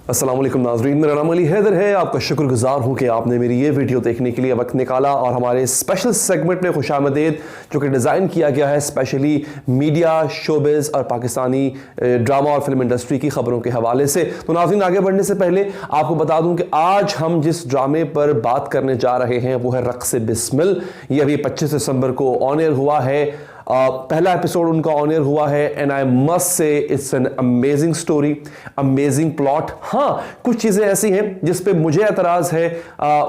अस्सलाम वालेकुम नाज़रीन, मेरा नाम अली हैदर है। आपका शुक्रगुजार हूँ कि आपने मेरी ये वीडियो देखने के लिए वक्त निकाला और हमारे स्पेशल सेगमेंट में खुशामदीद जो कि डिज़ाइन किया गया है स्पेशली मीडिया, शोबिज़ और पाकिस्तानी ड्रामा और फिल्म इंडस्ट्री की खबरों के हवाले से। तो नाज़रीन, आगे बढ़ने से पहले आपको बता दूँ कि आज हम जिस ड्रामे पर बात करने जा रहे हैं वो है रक़्स बिस्मिल। ये अभी 25 दिसंबर को ऑन एयर हुआ है। पहला एपिसोड उनका ऑन एयर हुआ है and I must say it's an amazing story, amazing plot. हाँ, कुछ चीज़ें ऐसी हैं जिस पे मुझे एतराज़ है,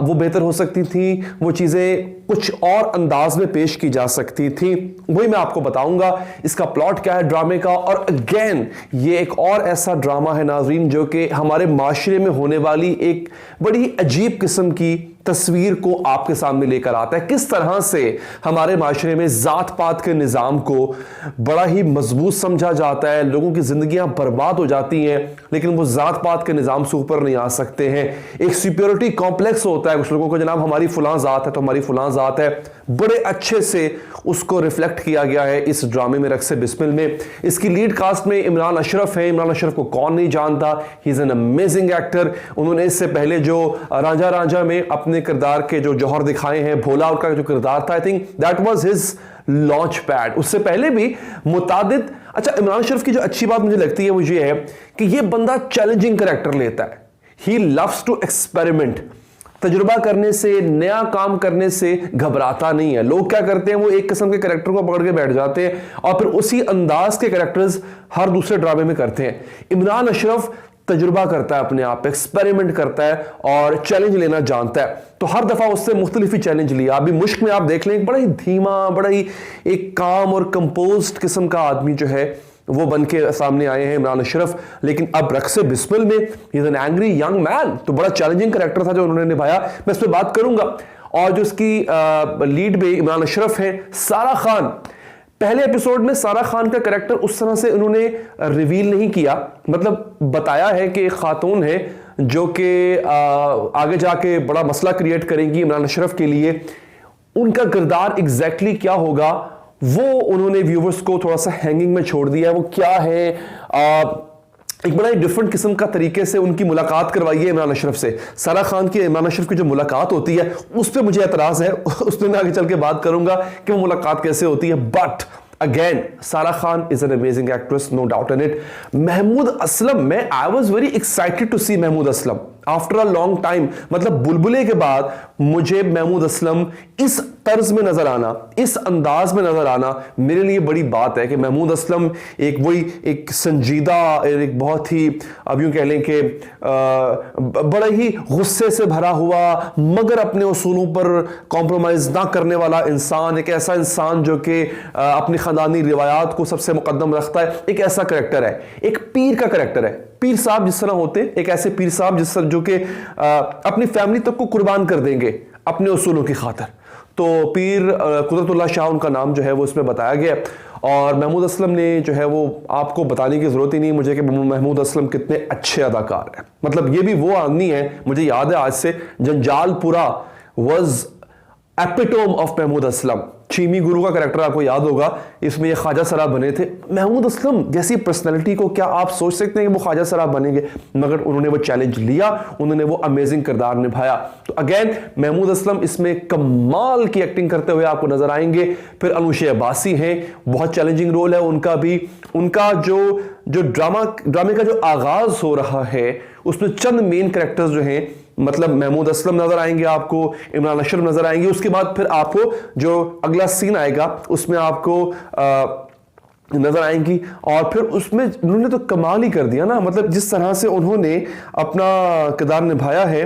वो बेहतर हो सकती थी, वो चीज़ें कुछ और अंदाज में पेश की जा सकती थी, वही मैं आपको बताऊंगा। इसका प्लॉट क्या है ड्रामे का, और अगेन ये एक और ऐसा ड्रामा है नाज़रीन जो कि हमारे माशरे में होने वाली एक बड़ी अजीब किस्म की तस्वीर को आपके सामने लेकर आता है। किस तरह से हमारे माशरे में जात पात के निज़ाम को बड़ा ही मजबूत समझा जाता है, लोगों की जिंदगियां बर्बाद हो जाती हैं लेकिन वो जात पात के निज़ाम से ऊपर नहीं आ सकते हैं। एक सुपीरियरिटी कॉम्प्लेक्स होता है कुछ लोगों को, जनाब हमारी फलां जात है तो हमारी फलां जात है। बड़े अच्छे से उसको रिफ्लेक्ट किया गया है इस ड्रामे में रक़्स बिस्मिल में। इसकी लीड कास्ट में इमरान अशरफ है। इमरान अशरफ को कौन नहीं जानता, he is an amazing actor. उन्होंने इससे पहले जो रांझा रांझा में अपने किरदार के जो जौहर दिखाए हैं, भोला उनका जो किरदार था, I think that was his launch pad. उससे पहले भी मुतादिद। अच्छा, इमरान अशरफ की जो अच्छी बात मुझे लगती है वो ये है कि ये बंदा चैलेंजिंग कैरेक्टर लेता है। ही लव्स टू एक्सपेरिमेंट, तजुर्बा करने से, नया काम करने से घबराता नहीं है। लोग क्या करते हैं, वो एक किस्म के कैरेक्टर को पकड़ के बैठ जाते हैं और फिर उसी अंदाज के कैरेक्टर्स हर दूसरे ड्रामे में करते हैं। इमरान अशरफ तजुर्बा करता है, अपने आप एक्सपेरिमेंट करता है और चैलेंज लेना जानता है। तो हर दफा उससे मुख्तलिफ ही चैलेंज लिया। अभी मुश्क में आप देख लें, बड़ा ही धीमा, बड़ा ही एक काम और कंपोज्ड किस्म का आदमी जो है वो बन के सामने आए हैं इमरान अशरफ। लेकिन अब रक़्स बिस्मिल में he is an angry young man, तो बड़ा चैलेंजिंग कैरेक्टर था जो उन्होंने निभाया। मैं इस पर बात करूंगा। और जो इसकी लीड में इमरान अशरफ है, सारा खान। पहले एपिसोड में सारा खान का कैरेक्टर उस तरह से उन्होंने रिवील नहीं किया, मतलब बताया है कि एक खातून है जो कि आगे जाके बड़ा मसला क्रिएट करेंगी इमरान अशरफ के लिए। उनका किरदार एग्जैक्टली क्या होगा वो उन्होंने व्यूवर्स को थोड़ा सा हैंगिंग में छोड़ दिया है। वो क्या है, एक बड़ा ही डिफरेंट किस्म का तरीके से उनकी मुलाकात करवाई है इमरान अशरफ से। सारा खान की इमरान अशरफ की जो मुलाकात होती है उस पर मुझे एतराज है, उस पर मैं आगे चल के बात करूंगा कि वो मुलाकात कैसे होती है। But again Sara Khan is an amazing actress, no doubt in it. Mahmood Aslam, मैं I was very excited to see Mahmood Aslam after a long time. मतलब बुलबुले के बाद मुझे महमूद असलम इस तर्ज में नजर आना, इस अंदाज में नजर आना मेरे लिए बड़ी बात है कि महमूद असलम एक वही एक संजीदा, एक बहुत ही अब यूं कह लें कि बड़ा ही गुस्से से भरा हुआ मगर अपने उसूलों पर कॉम्प्रोमाइज ना करने वाला इंसान, एक ऐसा इंसान जो कि अपनी खानदानी रिवायात को सबसे मुकद्दम रखता है। एक ऐसा करेक्टर है, एक पीर का करेक्टर है। पीर साहब जिस तरह होते, एक ऐसे पीर साहब जिस तरह जो कि अपनी फैमिली तक को कुर्बान कर देंगे अपने उसूलों की खातिर। तो पीर कुदरतुल्लाह शाह उनका नाम जो है वो इसमें बताया गया। और महमूद असलम ने जो है वो आपको बताने की जरूरत ही नहीं मुझे कि महमूद असलम कितने अच्छे अदाकार हैं। मतलब ये भी वो आदमी है, मुझे याद है आज से, Janjalpura was epitome of Mahmood Aslam. Cheemi Guru का कैरेक्टर आपको याद होगा, इसमें ये ख्वाजा सराब बने थे। महमूद असलम जैसी पर्सनैलिटी को क्या आप सोच सकते हैं कि वो ख्वाजा सराब बनेंगे, मगर उन्होंने वो चैलेंज लिया, उन्होंने वो अमेजिंग किरदार निभाया। तो अगेन महमूद असलम इसमें कमाल की एक्टिंग करते हुए आपको नजर आएंगे। फिर अनुशे अब्बासी हैं, बहुत चैलेंजिंग रोल है उनका भी। उनका जो ड्रामे का जो आगाज हो रहा है उसमें चंद मेन कैरेक्टर्स जो हैं, मतलब महमूद असलम नजर आएंगे आपको, इमरान अशरफ नजर आएंगे। उसके बाद फिर आपको जो अगला सीन आएगा उसमें आपको नजर आएंगी। और फिर उसमें उन्होंने तो कमाल ही कर दिया ना, मतलब जिस तरह से उन्होंने अपना किरदार निभाया है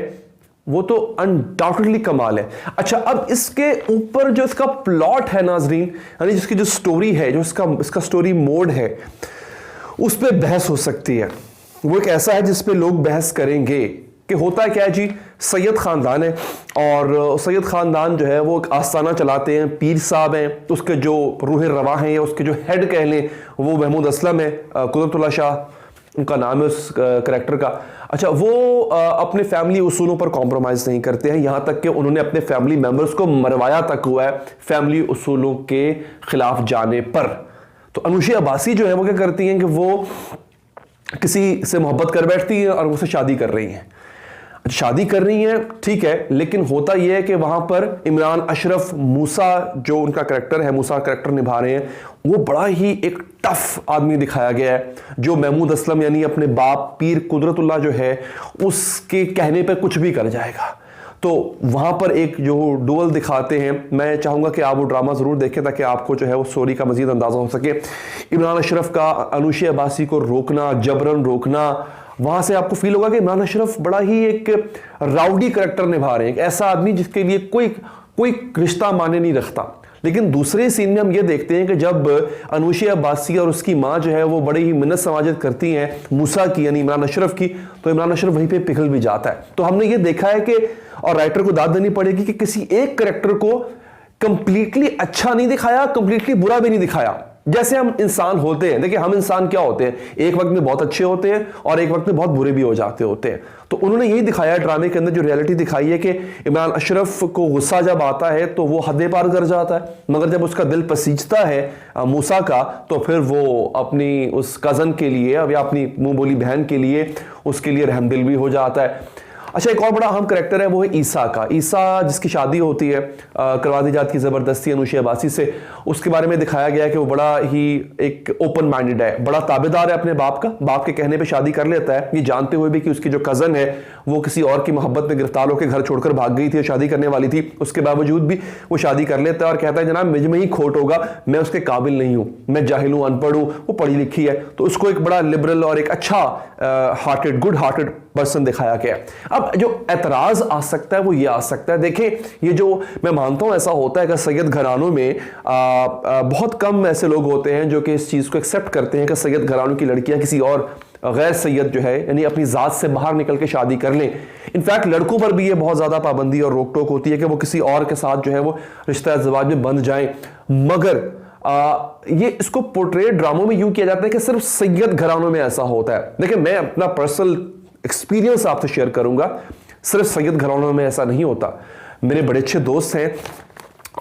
वो तो अनडाउटेडली कमाल है। अच्छा, अब इसके ऊपर जो इसका प्लॉट है नाजरीन, यानी जिसकी जो स्टोरी है, जो इसका स्टोरी मोड है, उस पर बहस हो सकती है। वो एक ऐसा है जिस पे लोग बहस करेंगे कि होता क्या है जी, सैयद ख़ानदान है और सैयद ख़ानदान जो है वो एक आस्थाना चलाते हैं, पीर साहब हैं, उसके जो रूह रवा हैं या उसके जो हेड कह लें वो महमूद असलम है, कुदरतुल्लाह शाह उनका नाम है उस करेक्टर का। अच्छा, वो अपने फैमिली उसूलों पर कॉम्प्रोमाइज़ नहीं करते हैं, यहाँ तक कि उन्होंने अपने फैमिली मेम्बर्स को मरवाया तक हुआ है फैमिली उसूलों के खिलाफ जाने पर। तो अनुशे अब्बासी जो है वो क्या करती हैं कि वो किसी से मोहब्बत कर बैठती हैं और उससे शादी कर रही हैं। शादी कर रही हैं ठीक है, लेकिन होता यह है कि वहां पर इमरान अशरफ मूसा जो उनका करैक्टर है, मूसा करैक्टर निभा रहे हैं, वो बड़ा ही एक टफ आदमी दिखाया गया है, जो महमूद असलम यानी अपने बाप पीर कुदरतुल्लाह जो है उसके कहने पर कुछ भी कर जाएगा। तो वहां पर एक जो डुअल दिखाते हैं, मैं चाहूंगा कि आप वो ड्रामा जरूर देखें ताकि आपको जो है वो स्टोरी का मजीद अंदाजा हो सके। इमरान अशरफ का अनुशा अब्बासी को रोकना, जबरन रोकना, वहां से आपको फील होगा कि इमरान अशरफ बड़ा ही एक राउडी करैक्टर निभा रहे हैं, एक ऐसा आदमी जिसके लिए कोई रिश्ता माने नहीं रखता। लेकिन दूसरे सीन में हम ये देखते हैं कि जब अनुशा अब्बासी और उसकी माँ जो है वो बड़ी ही मिन्नत समाजत करती हैं मूसा की यानी इमरान अशरफ की, तो इमरान अशरफ वहीं पे पिघल भी जाता है। तो हमने ये देखा है कि, और राइटर को दाद देनी पड़ेगी कि किसी एक करैक्टर को कंप्लीटली अच्छा नहीं दिखाया, कंप्लीटली बुरा भी नहीं दिखाया। जैसे हम इंसान होते हैं, देखिए हम इंसान क्या होते हैं, एक वक्त में बहुत अच्छे होते हैं और एक वक्त में बहुत बुरे भी हो जाते होते हैं। तो उन्होंने यही दिखाया ड्रामे के अंदर, जो रियलिटी दिखाई है कि इमरान अशरफ को गुस्सा जब आता है तो वो हदें पार कर जाता है, मगर जब उसका दिल पसीजता है मूसा का, तो फिर वो अपनी उस कज़न के लिए या अपनी मुंह बोली बहन के लिए उसके लिए रहमदिल भी हो जाता है। अच्छा, एक और बड़ा अहम करैक्टर है वो है ईसा का। ईसा जिसकी शादी होती है करवा दी जाती है ज़बरदस्ती अनुशा अब्बासी से। उसके बारे में दिखाया गया कि वो बड़ा ही एक ओपन माइंडेड है, बड़ा ताबेदार है अपने बाप का, बाप के कहने पे शादी कर लेता है, ये जानते हुए भी कि उसकी जो कज़न है वो किसी और की मोहब्बत में गिरफ्तार होकर घर छोड़कर भाग गई थी, शादी करने वाली थी। उसके बावजूद भी वो शादी कर लेता है और कहता है जनाब मुझ में ही खोट होगा, मैं उसके काबिल नहीं हूँ, मैं जाहिल हूँ, अनपढ़ हूँ, वो पढ़ी लिखी है। तो उसको एक बड़ा लिबरल और एक अच्छा हार्टेड, गुड हार्टेड पर्सन दिखाया गया। अब जो एतराज आ सकता है वो ये आ सकता है, देखें ये जो मैं मानता हूं ऐसा होता है कि सैयद घरानों में बहुत कम ऐसे लोग होते हैं जो कि इस चीज़ को एक्सेप्ट करते हैं कि सैयद घरानों की लड़कियां किसी और गैर सैयद जो है यानी अपनी ज़ात से बाहर निकल के शादी कर लें। इनफैक्ट लड़कों पर भी ये बहुत ज़्यादा पाबंदी और रोक टोक होती है कि वो किसी और के साथ जो है वो रिश्ता ज़वाज में बंध जाएं। मगर ये इसको पोर्ट्रेट ड्रामों में यूं किया जाता है कि सिर्फ सैयद घरानों में ऐसा होता है। देखिए मैं अपना पर्सनल एक्सपीरियंस आपसे शेयर करूंगा, सिर्फ सैयद घरानों में ऐसा नहीं होता। मेरे बड़े अच्छे दोस्त हैं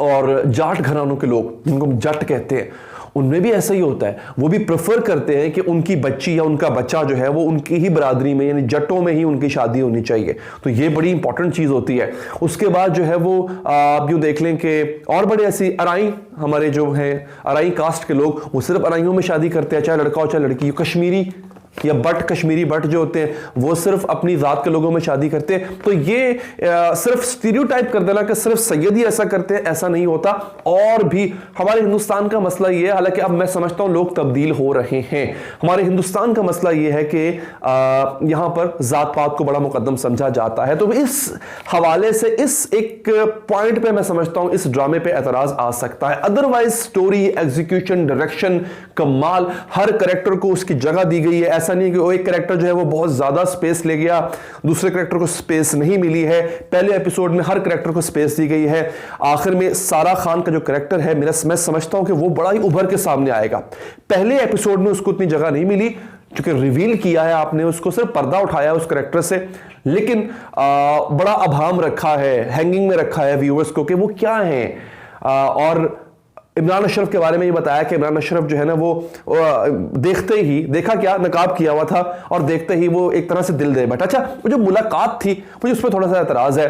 और जाट घरानों के लोग जिनको हम जट कहते हैं, उनमें भी ऐसा ही होता है। वो भी प्रेफर करते हैं कि उनकी बच्ची या उनका बच्चा जो है वो उनकी ही बरादरी में यानी जट्टों में ही उनकी शादी होनी चाहिए। तो ये बड़ी इंपॉर्टेंट चीज़ होती है। उसके बाद जो है वो आप यूँ देख लें कि और बड़े ऐसी अराई, हमारे जो हैं अराई कास्ट के लोग, वो सिर्फ अराइयों में शादी करते हैं, चाहे लड़का हो चाहे लड़की। कश्मीरी या बट, कश्मीरी बट जो होते हैं वो सिर्फ अपनी जात के लोगों में शादी करते हैं। तो ये सिर्फ स्टीरियोटाइप कर देना कि सिर्फ सैयद ही ऐसा करते हैं, ऐसा नहीं होता। और भी हमारे हिंदुस्तान का मसला ये है, हालांकि अब मैं समझता हूं लोग तब्दील हो रहे हैं, हमारे हिंदुस्तान का मसला ये है कि यहां पर जात पात को बड़ा मुकद्दम समझा जाता है। तो इस हवाले से इस एक पॉइंट पे मैं समझता हूं इस ड्रामे पे एतराज आ सकता है। अदरवाइज स्टोरी, एग्जीक्यूशन, डायरेक्शन कमाल, हर करेक्टर को उसकी जगह दी गई है। ऐसा नहीं कि वो एक कैरेक्टर जो है वो बहुत ज्यादा स्पेस ले गया, दूसरे कैरेक्टर को स्पेस नहीं मिली है। पहले एपिसोड में हर कैरेक्टर को स्पेस दी गई है। आखिर में सारा खान का जो कैरेक्टर है मैं समझता हूं कि वो बड़ा ही उभर के सामने आएगा। पहले एपिसोड में उसको इतनी जगह नहीं मिली क्योंकि रिवील किया है आपने उसको, सिर्फ पर्दा उठाया उस कैरेक्टर से, लेकिन बड़ा अभाम रखा है, हैंगिंग में रखा है व्यूअर्स को कि वो क्या है। और इमरान अशरफ के बारे में ये बताया कि इमरान अशरफ जो है ना वो देखते ही, देखा क्या, नकाब किया हुआ था और देखते ही वो एक तरह से दिल दे बैठा। अच्छा, वो जो मुलाकात थी मुझे उस पर थोड़ा सा एतराज है।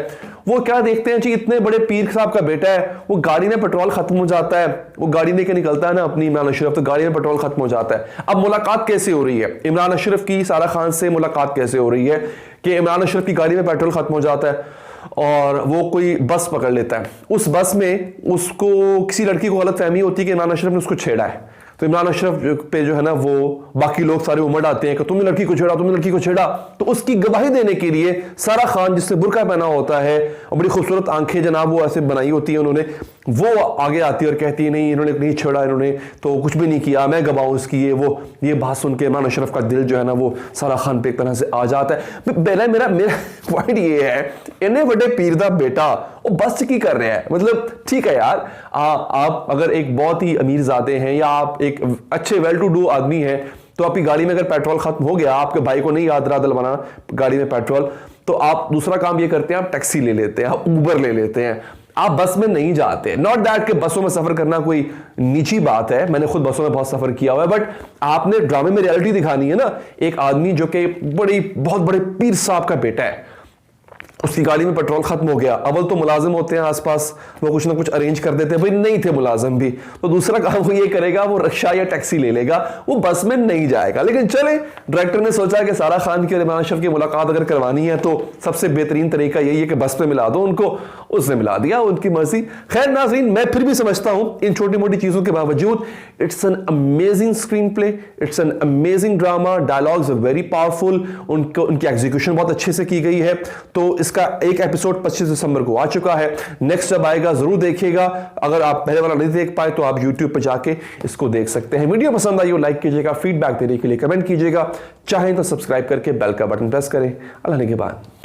वो क्या देखते हैं जी, इतने बड़े पीर साहब का बेटा है, वो गाड़ी में पेट्रोल खत्म हो जाता है, वो गाड़ी लेके निकलता है ना अपनी इमरान अशरफ, तो गाड़ी में पेट्रोल खत्म हो जाता है। अब मुलाकात कैसे हो रही है इमरान अशरफ की सारा खान से, मुलाकात कैसे हो रही है कि इमरान अशरफ की गाड़ी में पेट्रोल खत्म हो जाता है और वो कोई बस पकड़ लेता है। उस बस में उसको किसी लड़की को गलत फहमी होती है कि इमरान अशरफ ने उसको छेड़ा है। तो इमरान अशरफ पे जो है ना वो बाकी लोग सारे उमड़ आते हैं कि तुमने लड़की को छेड़ा, तुमने लड़की को छेड़ा। तो उसकी गवाही देने के लिए सारा खान, जिससे बुर्का पहना होता है और बड़ी खूबसूरत आंखें जनाब वो ऐसे बनाई होती है उन्होंने, वो आगे आती है और कहती है नहीं इन्होंने नहीं छेड़ा, इन्होंने तो कुछ भी नहीं किया, मैं गवाह उसकी। ये बात सुन के इमरान अशरफ का दिल जो है ना वो सारा खान पे एक तरह से आ जाता है। मेरा पॉइंट ये है, इन्हें बड़े पीर दा बेटा वो बस की कर रहे हैं। मतलब ठीक है यार, आप अगर एक बहुत ही अमीर ज़ादे हैं या आप एक अच्छे वेल टू डू आदमी हैं, तो आपकी गाड़ी में अगर पेट्रोल खत्म हो गया, आपके भाई को नहीं याद रहा डलवाना गाड़ी में पेट्रोल, तो आप दूसरा काम ये करते हैं, आप टैक्सी ले लेते हैं, आप ऊबर ले लेते हैं। आप बस में नहीं जाते। नॉट दैट कि बसों में सफर करना कोई नीची बात है, मैंने खुद बसों में बहुत सफर किया हुआ है, बट आपने ड्रामे में रियलिटी दिखानी है ना। एक आदमी जो कि बहुत बड़े पीर साहब का बेटा है, उसकी गाड़ी में पेट्रोल खत्म हो गया। अव्वल तो मुलाजिम होते हैं आसपास, वो कुछ ना कुछ अरेंज कर देते हैं, भाई नहीं थे मुलाजिम भी, तो दूसरा काम वो ये करेगा, वो रिक्शा या टैक्सी ले लेगा, वो बस में नहीं जाएगा। लेकिन चले, डायरेक्टर ने सोचा कि सारा खान की और इमरान अशरफ की मुलाकात अगर करवानी है तो सबसे बेहतरीन तरीका यही है कि बस पे मिला दो उनको। उसने मिला दिया, उनकी मर्जी। खैर नाज़रीन, मैं फिर भी समझता हूं इन छोटी मोटी चीजों के बावजूद it's an amazing screen play, it's an amazing drama, dialogues very powerful, उनकी एग्जीक्यूशन बहुत अच्छे से की गई है। तो इसका एक एपिसोड 25 दिसंबर को आ चुका है, नेक्स्ट जब आएगा जरूर देखिएगा। अगर आप पहले वाला नहीं देख पाए तो आप YouTube पे जाके इसको देख सकते हैं। वीडियो पसंद आई हो लाइक कीजिएगा, फीडबैक देने के लिए कमेंट कीजिएगा, चाहें तो सब्सक्राइब करके बेल का बटन प्रेस करें। अल्लाह ने के बाद।